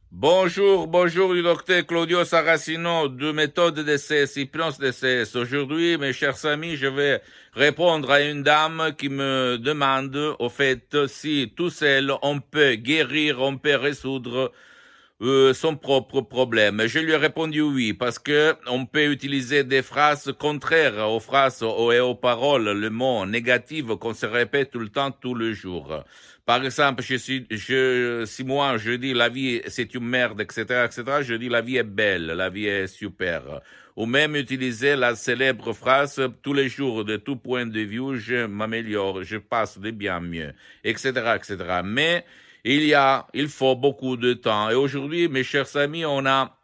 Bonjour, bonjour du docteur Claudio Saracino de méthode DCS, hypnose DCS. Aujourd'hui, mes chers amis, je vais répondre à une dame qui me demande, au fait, si tout seul, on peut guérir, on peut résoudre son propre problème. Je lui ai répondu oui, parce que on peut utiliser des phrases contraires aux phrases et aux paroles, le mot négatif qu'on se répète tout le temps, tout le jour. Par exemple, si moi je dis la vie c'est une merde, etc., etc., je dis la vie est belle, la vie est super. Ou même utiliser la célèbre phrase tous les jours, de tout point de vue, je m'améliore, je passe de bien mieux, etc., etc. Mais il faut beaucoup de temps. Et aujourd'hui, mes chers amis, on n'a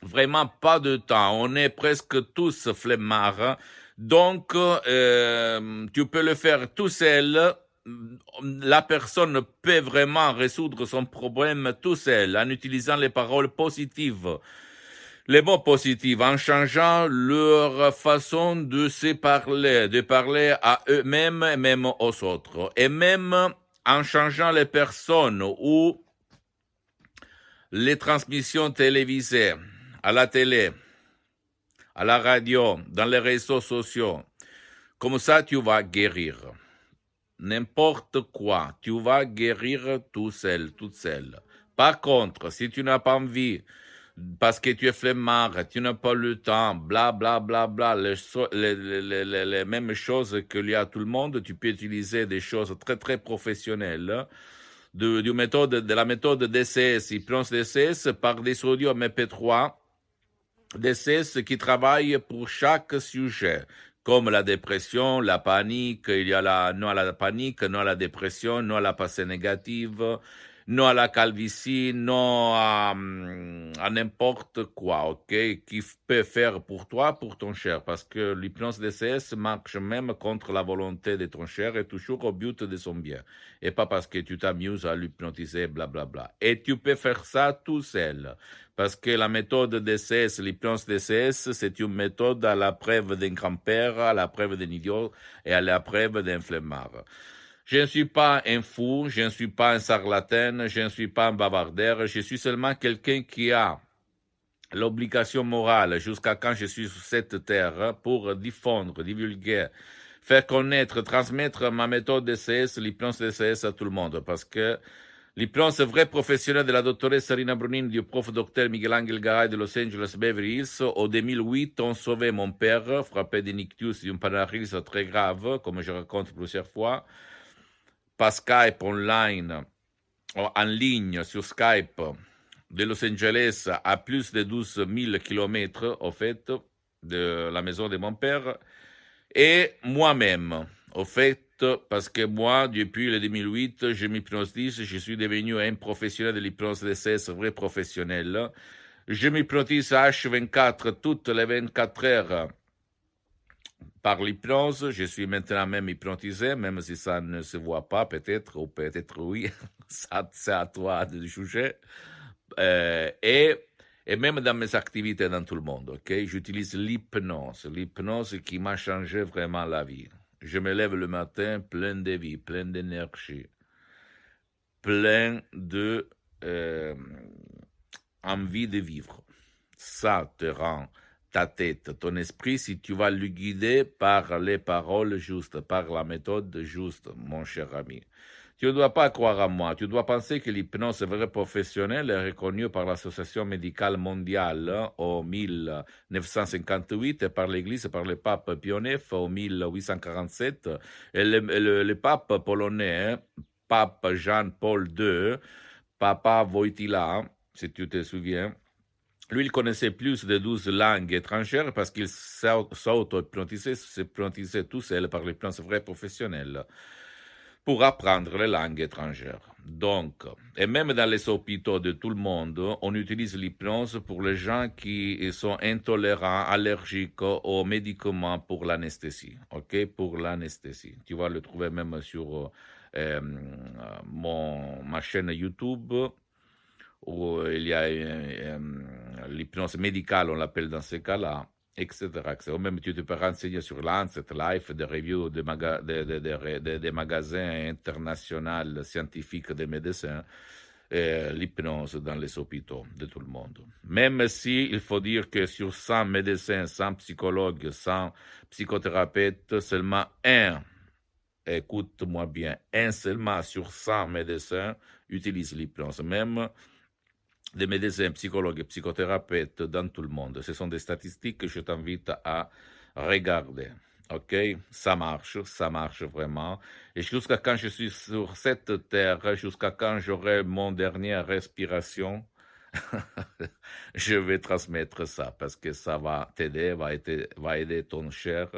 vraiment pas de temps. On est presque tous flemmards. Donc, tu peux le faire tout seul. La personne peut vraiment résoudre son problème tout seul en utilisant les paroles positives. Les mots positifs, en changeant leur façon de parler à eux-mêmes et même aux autres. Et même en changeant les personnes ou les transmissions télévisées, à la télé, à la radio, dans les réseaux sociaux. Comme ça, tu vas guérir. N'importe quoi, tu vas guérir tout seul, toute seule. Par contre, si tu n'as pas envie, parce que tu es flemmard, tu n'as pas le temps, bla bla bla bla, les mêmes choses qu'il y a à tout le monde, tu peux utiliser des choses très très professionnelles de la méthode DCS, hypnose DCS, par des audios MP3 DCS qui travaillent pour chaque sujet, comme la dépression, la panique, il y a non à la panique, non à la dépression, non à la pensée négative, non à la calvitie, non à n'importe quoi, ok, qui peut faire pour toi, pour ton cher, parce que l'hypnose DCS marche même contre la volonté de ton cher et toujours au but de son bien, et pas parce que tu t'amuses à l'hypnotiser, blablabla. Et tu peux faire ça tout seul. Parce que la méthode DCS, l'hypnose DCS, c'est une méthode à la preuve d'un grand-père, à la preuve d'un idiot et à la preuve d'un flemmard. Je ne suis pas un fou, je ne suis pas un charlatan, je ne suis pas un bavardeur, je suis seulement quelqu'un qui a l'obligation morale jusqu'à quand je suis sur cette terre pour diffondre, divulguer, faire connaître, transmettre ma méthode DCS, l'hypnose DCS à tout le monde. Parce que l'hypnose vraie professionnelle de la doctoresse Rina Brunin du prof docteur Miguel Angel Garay de Los Angeles Beverly Hills, au 2008, ont sauvé mon père, frappé d'un ictus d'une paralysie très grave, comme je raconte plusieurs fois, par Skype online, en ligne sur Skype, de Los Angeles à plus de 12 000 kilomètres, au fait, de la maison de mon père, et moi-même, au fait, parce que moi, depuis le 2008, je m'hypnotise, je suis devenu un professionnel de l'hypnose DCS, vrai professionnel. Je m'hypnotise à H24 toutes les 24 heures par l'hypnose. Je suis maintenant même hypnotisé, même si ça ne se voit pas, peut-être, ou peut-être oui. Ça, c'est à toi de juger. Et même dans mes activités dans tout le monde, ok? J'utilise l'hypnose qui m'a changé vraiment la vie. Je me lève le matin plein de vie, plein d'énergie, plein de envie de vivre. Ça te rend ta tête, ton esprit, si tu vas le guider par les paroles justes, par la méthode juste, mon cher ami. Tu ne dois pas croire à moi, tu dois penser que l'hypnose vraie professionnelle est reconnue par l'Association médicale mondiale en 1958 et par l'Église et par le pape Pie IX en 1847 et le pape polonais, pape Jean-Paul II, Papa Wojtyla, si tu te souviens, lui, il connaissait plus de 12 langues étrangères parce qu'il s'auto-hypnotisait, s'hypnotisait tout seul par l'hypnose vraie professionnelle pour apprendre les langues étrangères. Donc, et même dans les hôpitaux de tout le monde, on utilise l'hypnose pour les gens qui sont intolérants, allergiques aux médicaments pour l'anesthésie. Ok, pour l'anesthésie. Tu vas le trouver même sur ma chaîne YouTube où il y a l'hypnose médicale, on l'appelle dans ces cas-là, etc., etc. Ou même tu te peux renseigner sur Lancet, Life, des reviews des magasins internationaux scientifiques des médecins. l'hypnose dans les hôpitaux de tout le monde. Même si il faut dire que sur 100 médecins, 100 psychologues, 100 psychothérapeutes, seulement un, écoute-moi bien, un seulement sur 100 médecins utilise l'hypnose. Même des médecins, psychologues et psychothérapeutes dans tout le monde. Ce sont des statistiques que je t'invite à regarder. OK? Ça marche vraiment. Et jusqu'à quand je suis sur cette terre, jusqu'à quand j'aurai mon dernière respiration, je vais transmettre ça parce que ça va t'aider, va aider ton cher,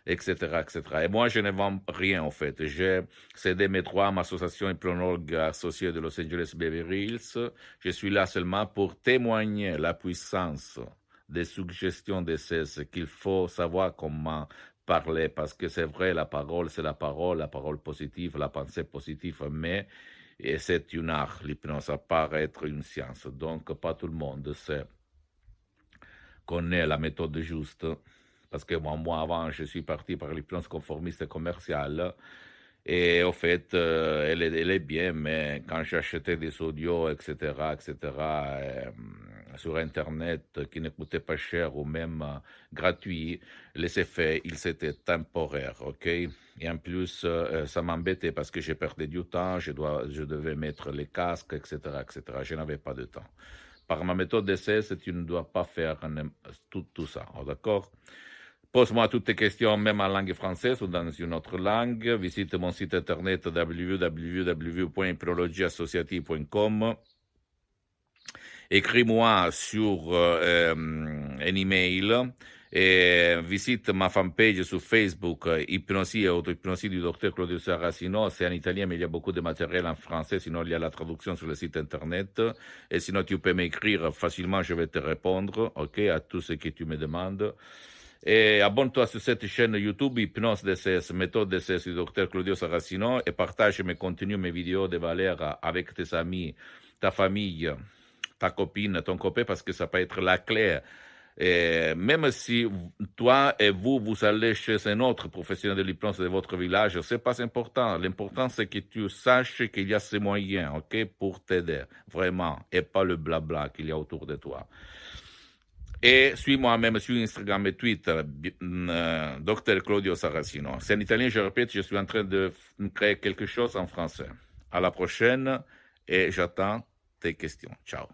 etc., etc. Et moi, je ne vends rien, en fait. J'ai cédé mes droits à ma association hypnologue associée de Los Angeles Beverly Hills. Je suis là seulement pour témoigner la puissance des suggestions de ce qu'il faut savoir comment parler, parce que c'est vrai, la parole, c'est la parole positive, la pensée positive, mais et c'est une art, l'hypnose, à part être une science. Donc, pas tout le monde connaît la méthode juste, parce que moi avant, je suis parti par l'hypnose conformiste et commerciale, et au fait, elle est bien, mais quand j'achetais des audios, etc., sur Internet, qui ne coûtaient pas cher ou même gratuits, les effets, ils étaient temporaires, ok? Et en plus, ça m'embêtait parce que j'ai perdu du temps, je devais mettre les casques, etc. Je n'avais pas de temps. Par ma méthode d'essai, tu ne dois pas faire tout ça, d'accord? Pose-moi toutes tes questions, même en langue française ou dans une autre langue. Visite mon site internet www.hypnologieassociative.com. Écris-moi sur un email et visite ma fanpage sur Facebook, Hypnosie et auto-hypnosie du docteur Claudio Saracino. C'est en italien, mais il y a beaucoup de matériel en français, sinon il y a la traduction sur le site internet. Et sinon, tu peux m'écrire facilement, je vais te répondre, ok, à tout ce que tu me demandes. Et abonne-toi sur cette chaîne YouTube, Hypnose DCS, méthode DCS du docteur Claudio Saracino, et partage mes contenus, mes vidéos de valeur avec tes amis, ta famille, ta copine, ton copain, parce que ça peut être la clé. Et même si toi et vous allez chez un autre professionnel de l'hypnose de votre village, c'est pas important. L'important, c'est que tu saches qu'il y a ces moyens, ok, pour t'aider, vraiment, et pas le blabla qu'il y a autour de toi. Et suis-moi même sur Instagram et Twitter, Dr Claudio Saracino. C'est en italien, je répète, je suis en train de créer quelque chose en français. À la prochaine et j'attends tes questions. Ciao.